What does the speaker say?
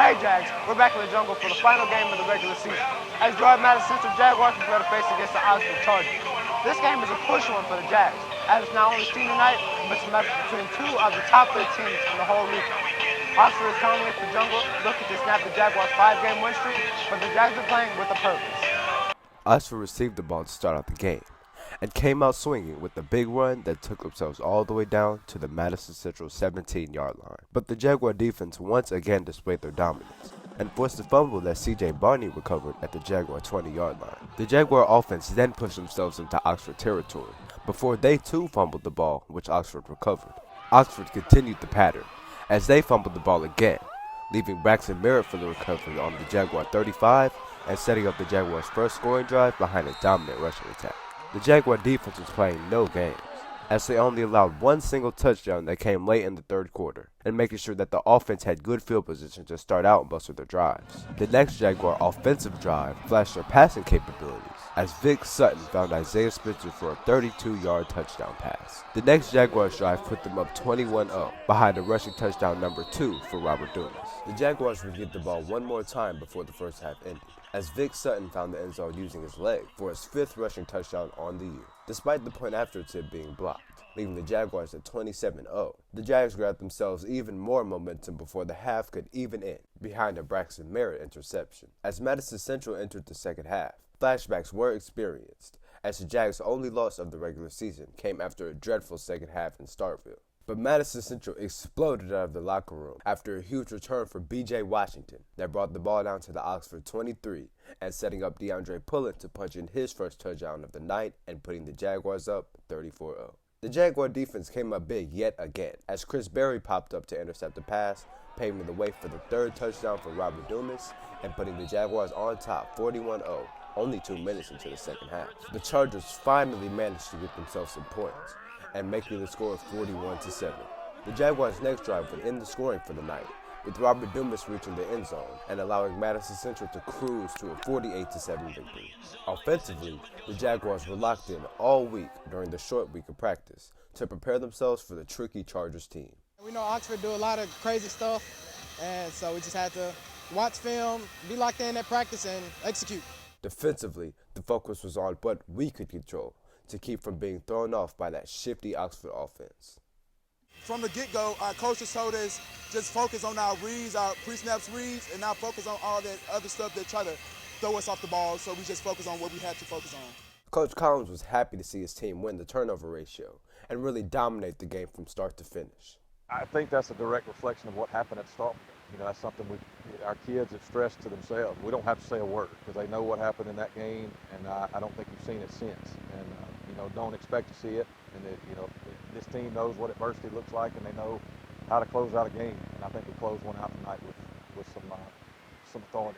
Hey Jags, we're back in the jungle for the final game of the regular season. As Madison Central Jaguars prepare to face against the Oxford Chargers. This game is a crucial one for the Jags, as it's not only senior night, but it's a match between two of the top 3 teams in the whole league. Oxford is currently in the jungle, looking to snap the Jaguars' 5-game win streak, but the Jags are playing with a purpose. Oxford received the ball to start out the game, and came out swinging with a big run that took themselves all the way down to the Madison Central 17-yard line. But the Jaguar defense once again displayed their dominance, and forced a fumble that C.J. Barney recovered at the Jaguar 20-yard line. The Jaguar offense then pushed themselves into Oxford territory, before they too fumbled the ball, which Oxford recovered. Oxford continued the pattern, as they fumbled the ball again, leaving Braxton Merritt for the recovery on the Jaguar 35, and setting up the Jaguars' first scoring drive behind a dominant rushing attack. The Jaguar defense was playing no games, as they only allowed one single touchdown that came late in the third quarter, and making sure that the offense had good field position to start out most of their drives. The next Jaguar offensive drive flashed their passing capabilities, as Vic Sutton found Isaiah Spitzer for a 32-yard touchdown pass. The next Jaguars drive put them up 21-0, behind a rushing touchdown number 2 for Robert Dumas. The Jaguars would get the ball one more time before the first half ended, as Vic Sutton found the end zone using his leg for his 5th rushing touchdown on the year, despite the point after tip being blocked, leaving the Jaguars at 27-0. The Jags grabbed themselves even more momentum before the half could even end, behind a Braxton Merritt interception. As Madison Central entered the second half, flashbacks were experienced, as the Jags' only loss of the regular season came after a dreadful second half in Starkville. But Madison Central exploded out of the locker room after a huge return for B.J. Washington that brought the ball down to the Oxford 23 and setting up DeAndre Pullen to punch in his first touchdown of the night and putting the Jaguars up 34-0. The Jaguar defense came up big yet again as Chris Berry popped up to intercept the pass, paving the way for the 3rd touchdown for Robert Dumas and putting the Jaguars on top 41-0 only 2 minutes into the second half. The Chargers finally managed to get themselves some points and making the score 41-7. The Jaguars' next drive would end the scoring for the night, with Robert Dumas reaching the end zone and allowing Madison Central to cruise to a 48-7 victory. Offensively, the Jaguars were locked in all week during the short week of practice to prepare themselves for the tricky Chargers team. We know Oxford do a lot of crazy stuff, and so we just had to watch film, be locked in at practice, and execute. Defensively, the focus was on what we could control to keep from being thrown off by that shifty Oxford offense. From the get-go, our coaches told us just focus on our reads, our pre-snaps reads, and not focus on all that other stuff that try to throw us off the ball, so we just focus on what we had to focus on. Coach Collums was happy to see his team win the turnover ratio and really dominate the game from start to finish. I think that's a direct reflection of what happened at Starkville. That's something our kids have stressed to themselves. We don't have to say a word because they know what happened in that game, and I don't think we've seen it since. And don't expect to see it. And this team knows what adversity looks like, and they know how to close out a game. And I think we closed one out tonight with some authority.